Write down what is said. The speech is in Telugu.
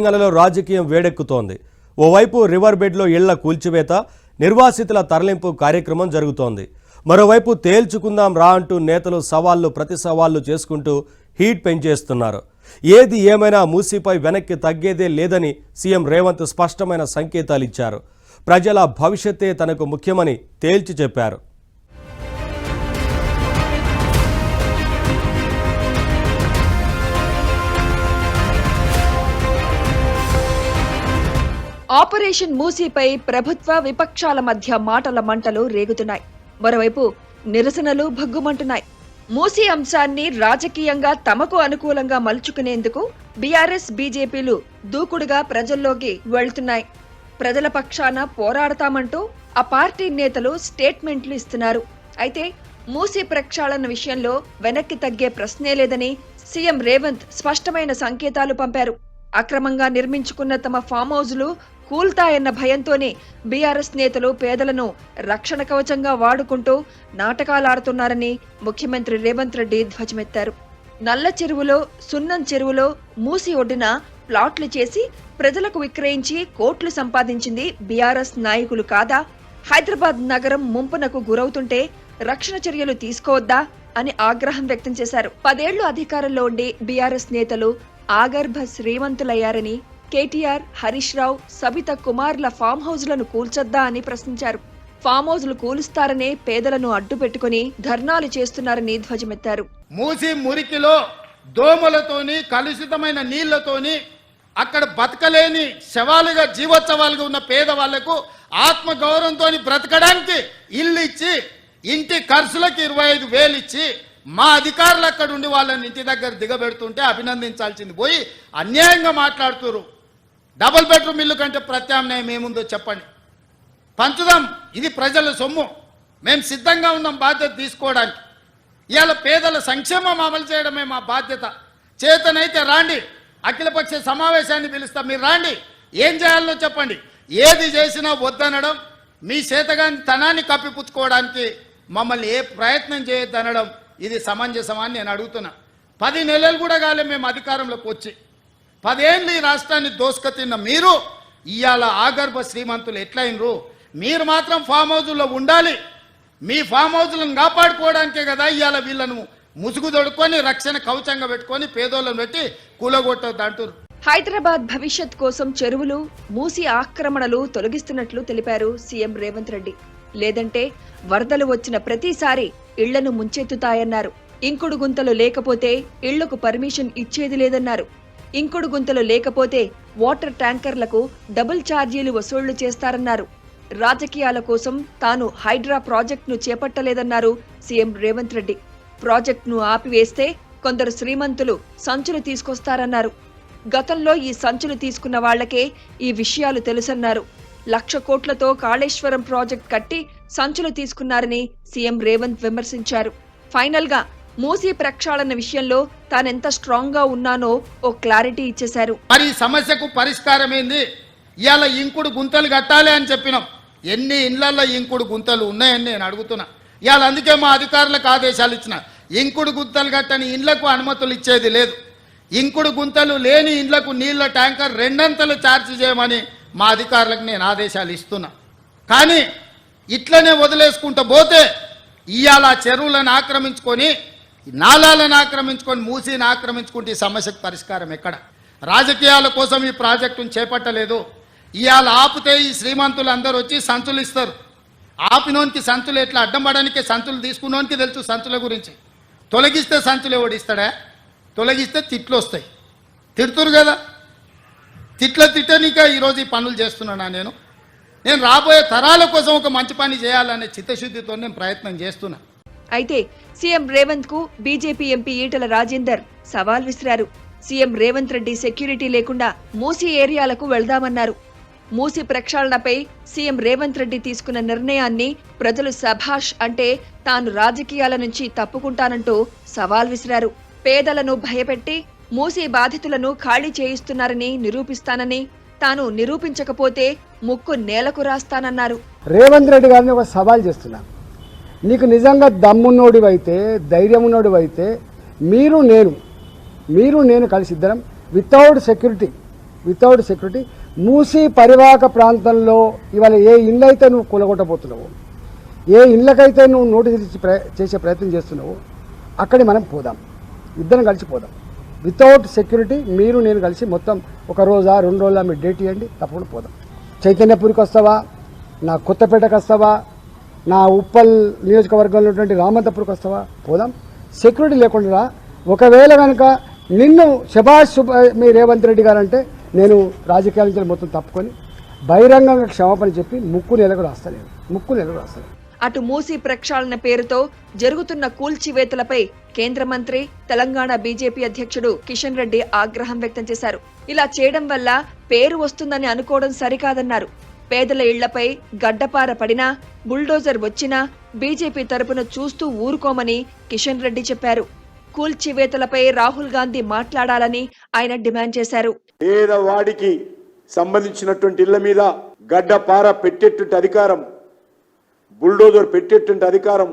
తెలంగాణలో రాజకీయం వేడెక్కుతోంది. ఓవైపు రివర్ బెడ్లో ఇళ్ల కూల్చివేత, నిర్వాసితుల తరలింపు కార్యక్రమం జరుగుతోంది. మరోవైపు తేల్చుకుందాం రా అంటూ నేతలు ప్రతి సవాళ్లు చేసుకుంటూ హీట్ పెంచేస్తున్నారు. ఏది ఏమైనా మూసీపై వెనక్కి తగ్గేదే లేదని సీఎం రేవంత్ స్పష్టమైన సంకేతాలు ఇచ్చారు. ప్రజల భవిష్యత్తే తనకు ముఖ్యమని తేల్చి చెప్పారు. ఆపరేషన్ మూసీపై ప్రభుత్వ విపక్షాల మధ్య మాటల మంటలు రేగుతున్నాయి. మరోవైపు నిరసనలు భగ్గుమంటున్నాయి. మూసీ అంశాన్ని రాజకీయంగా తమకు అనుకూలంగా మలుచుకునేందుకు బీఆర్ఎస్, బీజేపీలు దూకుడుగా ప్రజల్లోకి వెళ్తున్నాయి. ప్రజల పక్షాన పోరాడతామంటూ ఆ పార్టీ నేతలు స్టేట్మెంట్లు ఇస్తున్నారు. అయితే మూసీ ప్రక్షాళన విషయంలో వెనక్కి తగ్గే ప్రశ్నే లేదని సీఎం రేవంత్ స్పష్టమైన సంకేతాలు పంపారు. అక్రమంగా నిర్మించుకున్న తమ ఫామ్ హౌజులు కూల్తాయన్న భయంతోనే బీఆర్ఎస్ నేతలు పేదలను రక్షణ కవచంగా వాడుకుంటూ నాటకాలాడుతున్నారని ముఖ్యమంత్రి రేవంత్ రెడ్డి ధ్వజమెత్తారు. నల్ల చెరువులో, సున్నం చెరువులో మూసి ఒడ్డున ప్లాట్లు చేసి ప్రజలకు విక్రయించి కోట్లు సంపాదించింది బీఆర్ఎస్ నాయకులు కాదా? హైదరాబాద్ నగరం ముంపునకు గురవుతుంటే రక్షణ చర్యలు తీసుకోవద్దా అని ఆగ్రహం వ్యక్తం చేశారు. 10 ఏళ్లు అధికారంలో ఉండి బీఆర్ఎస్ నేతలు ఆగర్భ శ్రీమంతులయ్యారని, కేటీఆర్, హరీష్ రావు, సబిత కుమార్ల ఫామ్ హౌజ్లను కూల్చొద్దా అని ప్రశ్నించారు. ఫామ్ హౌజ్లు కూలుస్తారనే పేదలను అడ్డు పెట్టుకుని ధర్నాలు చేస్తున్నారని ధ్వజమెత్తారు. మూసి మురికిలో దోమలతోని, కలుషితమైన నీళ్లతోని అక్కడ బతకలేని శవాలుగా, జీవోత్సవాలుగా ఉన్న పేదవాళ్లకు ఆత్మగౌరవంతో బ్రతకడానికి ఇల్లు ఇచ్చి, ఇంటి ఖర్చులకు 25,000 ఇచ్చి మా అధికారులు అక్కడ ఉండి వాళ్ళని ఇంటి దగ్గర దిగబెడుతుంటే అభినందించాల్సింది పోయి అన్యాయంగా మాట్లాడుతున్నారు. డబుల్ బెడ్రూమ్ ఇల్లు కంటే ప్రత్యామ్నాయం ఏముందో చెప్పండి. పంచుదాం, ఇది ప్రజల సొమ్ము, మేము సిద్ధంగా ఉన్నాం బాధ్యత తీసుకోవడానికి. ఇవాళ పేదల సంక్షేమం అమలు చేయడమే మా బాధ్యత. చేతనైతే రాండి, అఖిలపక్ష సమావేశాన్ని పిలుస్తాం, మీరు రాండి, ఏం చేయాలో చెప్పండి. ఏది చేసినా వద్దనడం, మీ చేతగాని తనాన్ని కప్పిపుచ్చుకోవడానికి మమ్మల్ని ఏ ప్రయత్నం చేయొద్దనడం ఇది సమంజసమాన్ని నేను అడుగుతున్నా. 10 నెలలు కూడా కాలే మేము అధికారంలోకి వచ్చి. 10 ఏళ్ళు ఈ రాష్ట్రాన్ని దోసుకతిన్న మీరు ఇవాళ ఆగర్భ శ్రీమంతులు ఎట్లయినరు? మీరు మాత్రం ఫామ్ హౌజుల్లో ఉండాలి. మీ ఫామ్ హౌజులను కాపాడుకోవడానికే కదా ఇవాళ వీళ్ళను ముసుగు దొడుకొని రక్షణ కవచంగా పెట్టుకొని పేదోళ్ళను పెట్టి కూలగొట్టొద్దు అంటారు. హైదరాబాద్ భవిష్యత్ కోసం చెరువులు, మూసి ఆక్రమణలు తొలగిస్తున్నట్లు తెలిపారు సీఎం రేవంత్ రెడ్డి. లేదంటే వరదలు వచ్చిన ప్రతిసారి ఇళ్లను ముంచెత్తుతాయన్నారు. ఇంకుడు గుంతలు లేకపోతే ఇళ్లకు పర్మిషన్ ఇచ్చేది లేదన్నారు. ఇంకుడు గుంతలు లేకపోతే వాటర్ ట్యాంకర్లకు డబుల్ ఛార్జీలు వసూళ్లు చేస్తారన్నారు. రాజకీయాల కోసం తాను హైడ్రా ప్రాజెక్టును చేపట్టలేదన్నారు సీఎం రేవంత్ రెడ్డి. ప్రాజెక్టును ఆపివేస్తే కొందరు శ్రీమంతులు సంచులు తీసుకొస్తారన్నారు. గతంలో ఈ సంచులు తీసుకున్న వాళ్లకే ఈ విషయాలు తెలుసన్నారు. 1,00,000 కోట్లతో కాళేశ్వరం ప్రాజెక్ట్ కట్టి సంచులు తీసుకున్నారని సీఎం రేవంత్ విమర్శించారు. ఫైనల్ గా మూసీ ప్రక్షాళన విషయంలో తానెంత స్ట్రాంగ్ గా ఉన్నానో ఓ క్లారిటీ ఇచ్చేశారు. మరి సమస్యకు పరిష్కారం ఏంది? ఇవాళ ఇంకుడు గుంతలు కట్టాలి అని చెప్పినాం. ఎన్ని ఇళ్లలో ఇంకుడు గుంతలు ఉన్నాయని నేను అడుగుతున్నా. ఇవాళ అందుకే మా అధికారులకు ఆదేశాలు ఇచ్చిన, ఇంకుడు గుంతలు కట్టని ఇండ్లకు అనుమతులు ఇచ్చేది లేదు. ఇంకుడు గుంతలు లేని ఇండ్లకు నీళ్ల ట్యాంకర్ 2 అంతలు ఛార్జ్ చేయమని మా అధికారులకు నేను ఆదేశాలు ఇస్తున్నా. కానీ ఇట్లనే వదిలేసుకుంటూ పోతే ఇవాళ చెరువులను ఆక్రమించుకొని, నాలాలను ఆక్రమించుకొని, మూసీని ఆక్రమించుకుంటే ఈ సమస్యకు పరిష్కారం ఎక్కడ? రాజకీయాల కోసం ఈ ప్రాజెక్టును చేపట్టలేదు. ఇవాళ ఆపితే ఈ శ్రీమంతులు అందరూ వచ్చి సంచులు ఇస్తారు. ఆపినోనికి సంచులు ఎట్లా అడ్డం పడడానికి, సంచులు తీసుకున్నోనికి తెలుసు సంచుల గురించి. తొలగిస్తే సంచులు ఎవడిస్తాడా? తొలగిస్తే తిట్లు వస్తాయి. తిడుతురు కదా, తిట్టనిక ఈరోజు ఈ పనులు చేస్తున్నానా? నేను రాబోయే తరాల కోసం ఒక మంచి పని చేయాలనే చిత్తశుద్ధితో నేను ప్రయత్నం చేస్తున్నా. అయితే సీఎం రేవంత్ కు బీజేపీ ఎంపీ ఈటల రాజేందర్ సవాల్ విసిరారు. సీఎం రేవంత్ రెడ్డి సెక్యూరిటీ లేకుండా మూసీ ఏరియాలకు వెళ్దామన్నారు. మూసీ ప్రక్షాళనపై సీఎం రేవంత్ రెడ్డి తీసుకున్న నిర్ణయాన్ని ప్రజలు సభాష్ అంటే తాను రాజకీయాల నుంచి తప్పుకుంటానంటూ సవాల్ విసిరారు. పేదలను భయపెట్టి మూసీ బాధితులను ఖాళీ చేయిస్తున్నారని నిరూపిస్తానని, తాను నిరూపించకపోతే ముక్కు నేలకు రాస్తానన్నారు. రేవంత్ రెడ్డి గారిని ఒక సవాల్ చేస్తున్నాను. నీకు నిజంగా దమ్మున్నోడివైతే, ధైర్యం ఉన్నోడివైతే మీరు నేను కలిసి ఇద్దరం without security without security Musi పరివాహక ప్రాంతంలో ఇవాళ ఏ ఇల్లు అయితే నువ్వు కూలగొట్టబోతున్నావు, ఏ ఇళ్ళకైతే నువ్వు నోటీసులు ఇచ్చి చేసే ప్రయత్నం చేస్తున్నావు, అక్కడికి మనం పోదాం, ఇద్దరం కలిసి పోదాం. వితౌట్ సెక్యూరిటీ మీరు నేను కలిసి మొత్తం ఒక రోజా 2 రోజుల మీరు డేట్ ఇవ్వండి, తప్పకుండా పోదాం. చైతన్యపూర్కి వస్తావా, నా కొత్తపేటకు వస్తావా, నా ఉప్పల్ నియోజకవర్గంలో ఉన్నటువంటి రామంతపూర్కి వస్తావా, పోదాం. సెక్యూరిటీ లేకుండా ఒకవేళ కనుక నిన్ను శభాష్ మీ రేవంత్ రెడ్డి గారు అంటే నేను రాజకీయాల నుంచి మొత్తం తప్పుకొని బహిరంగంగా క్షమాపణ చెప్పి ముక్కు నెల కూడా వస్తాను. అటు మూసీ ప్రక్షాళన పేరుతో జరుగుతున్న కూల్చివేతలపై కేంద్ర మంత్రి, తెలంగాణ బీజేపీ అధ్యక్షుడు కిషన్ రెడ్డి ఆగ్రహం వ్యక్తం చేశారు. ఇలా చేయడం వల్ల పేరు వస్తుందని అనుకోవడం సరికాదన్నారు. పేదల ఇళ్లపై గడ్డపార పడినా, బుల్డోజర్ వచ్చినా బీజేపీ తరపున చూస్తూ ఊరుకోమని కిషన్ రెడ్డి చెప్పారు. కూల్చివేతలపై రాహుల్ గాంధీ మాట్లాడాలని ఆయన డిమాండ్ చేశారు. పేదవాడికి సంబంధించినటువంటి ఇళ్ల మీద గడ్డపార పెట్టేటువంటి అధికారం, బుల్డోజర్ పెట్టేటువంటి అధికారం